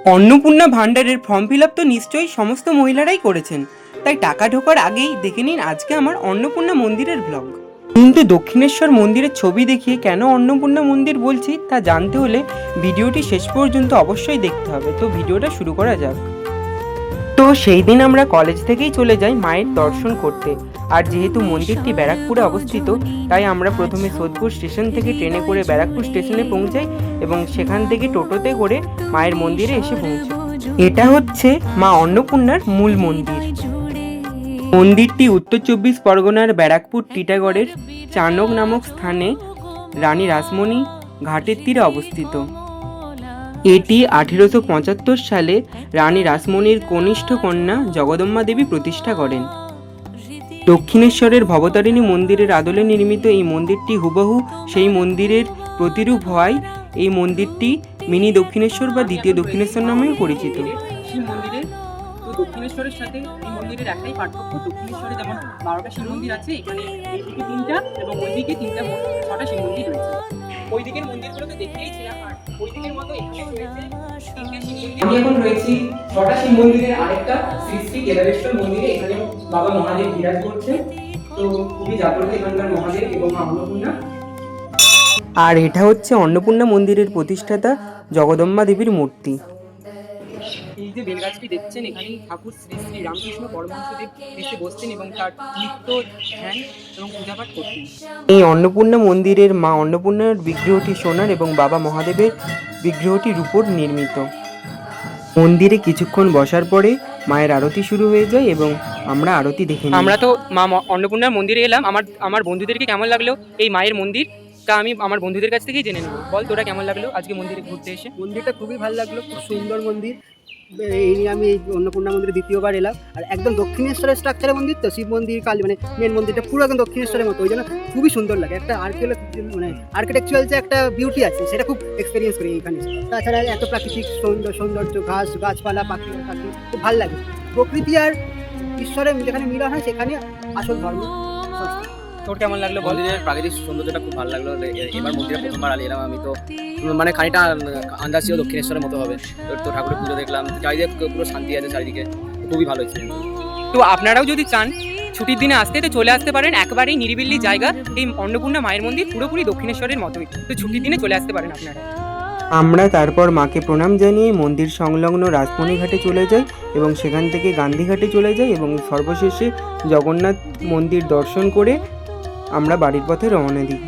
অন্নপূর্ণা ভান্ডারের form fill up তো নিশ্চয়ই সমস্ত মহিলারাই করেছেন, তাই টাকা ঢোকার আগেই দেখে নিন আজকে আমার অন্নপূর্ণা মন্দিরের ব্লগ। কিন্তু দক্ষিণেশ্বর মন্দিরের ছবি দেখিয়ে কেন অন্নপূর্ণা মন্দির বলছি তা জানতে হলে ভিডিওটি শেষ পর্যন্ত অবশ্যই দেখতে হবে। তো ভিডিওটা শুরু করা যাক। তো সেই দিন আমরা কলেজ থেকেই চলে যাই মায়ের দর্শন করতে। আর যেহেতু মন্দিরটি ব্যারাকপুরে অবস্থিত, তাই আমরা প্রথমে সোদপুর স্টেশন থেকে ট্রেনে করে ব্যারাকপুর স্টেশনে পৌঁছাই এবং সেখান থেকে টোটোতে করে মায়ের মন্দিরে এসে পৌঁছাই। এটা হচ্ছে মা অন্নপূর্ণার মূল মন্দির। মন্দিরটি উত্তর চব্বিশ পরগনার ব্যারাকপুর টিটাগড়ের চানক নামক স্থানে রানী রাসমণি ঘাটের তীরে অবস্থিত। এটি 1875 সালে রানী রাসমণির কনিষ্ঠ কন্যা জগদম্বা দেবী প্রতিষ্ঠা করেন। দক্ষিণেশ্বরের ভবতারিণী মন্দিরের আদলে নির্মিত এই মন্দিরটি হুবহু সেই মন্দিরের প্রতিরূপ হওয়ায় এই মন্দিরটি মিনি দক্ষিণেশ্বর বা দ্বিতীয় দক্ষিণেশ্বর নামেও পরিচিত। শিব মন্দিরের তো দক্ষিণেশ্বরের সাথে এই মন্দিরের একটাই পার্থক্য, দক্ষিণেশ্বরে যেমন 12টা শিব মন্দির আছে, এখানে এইদিকে 3টা এবং ওইদিকে 3টা, 6টা শিব মন্দির রয়েছে। ওই দিকের মন্দিরগুলোকে দেখেইছিলাম, আর ওই দিকের মতো এখানে রয়েছে 3টে শিব মন্দির। আমি এখন রয়েছি 6টা শিব মন্দিরের আরেকটা শ্রী শ্রী কেদারেশ্বর মন্দিরে। এখানে বাবা মহাদেব বিরাজ করছে, তো খুবই জাগ্রত এখানকার মহাদেব এবং মা অন্নপূর্ণা। আর এটা হচ্ছে অন্নপূর্ণা মন্দিরের প্রতিষ্ঠাতা জগদম্বা দেবীর মূর্তি। এই যে বেলগাছটি দেখছেন, এখানেই ঠাকুর শ্রী শ্রী রামকৃষ্ণ পরমহংসদেব এসে বসতেন এবং তার নিত্য ধ্যান এবং পূজাপাঠ করতেন। এই অন্নপূর্ণা মন্দিরের মা অন্নপূর্ণার বিগ্রহটি সোনার এবং বাবা মহাদেবের বিগ্রহটি রূপোর নির্মিত। মন্দিরে কিছুক্ষণ বসার পরে মায়ের আরতি শুরু হয়ে যায় এবং আমরা আরতি দেখে নিই। আমরা তো মা অন্নপূর্ণার মন্দিরে এলাম। আমার বন্ধুদেরকে কেমন লাগলো এই মায়ের মন্দির তা আমি আমার বন্ধুদের কাছ থেকেই জেনে নেব। বল তোরা কেমন লাগলো আজকে মন্দিরে ঘুরতে এসে? মন্দিরটা খুবই ভালো লাগলো, খুব সুন্দর মন্দির। এই নিয়ে আমি এই অন্নপূর্ণা মন্দিরে দ্বিতীয়বার এলাম। আর একদম দক্ষিণেশ্বরের স্ট্রাকচারের মন্দির, তো শিব মন্দির কালী মানে মেন মন্দিরটা পুরো একদম দক্ষিণেশ্বরের মতো, ওই জন্য খুবই সুন্দর লাগে। একটা আর্কিটেকচারাল যে একটা বিউটি আছে সেটা খুব এক্সপিরিয়েন্স করি এইখানে। তাছাড়া এত প্রাকৃতিক সৌন্দর্য, গাছপালা, পাখি খুব ভালো লাগে। প্রকৃতি আর ঈশ্বরের যেখানে মিলন হয় সেখানে আসল ধর্ম। তোর কেমন লাগলো? মন্দিরের প্রাকৃতিক সৌন্দর্যটা খুব ভালো লাগলো। এবার মন্দিরে প্রথমবার এলাম আমি, তো মানে খানিকটা আন্দাজ ছিল দক্ষিণেশ্বরের মতো হবে। তো ঠাকুরের পুজো দেখলাম, চারিদিকে পুরো শান্তি আছে, চারিদিকে খুবই ভালো হয়েছে। তো আপনারাও যদি চান ছুটির দিনে আসতে, তো চলে আসতে পারেন। একেবারেই নিরিবিলি জায়গা, এই অন্নপূর্ণা মায়ের মন্দির পুরোপুরি দক্ষিণেশ্বরের মতোই। তো ছুটির দিনে চলে আসতে পারেন আপনারা। আমরা তারপর মাকে প্রণাম জানিয়ে মন্দির সংলগ্ন রাসমণি ঘাটে চলে যাই এবং সেখান থেকে গান্ধী ঘাটে চলে যাই এবং সর্বশেষে জগন্নাথ মন্দির দর্শন করে আমরা বাড়ির পথে রওনা দিই।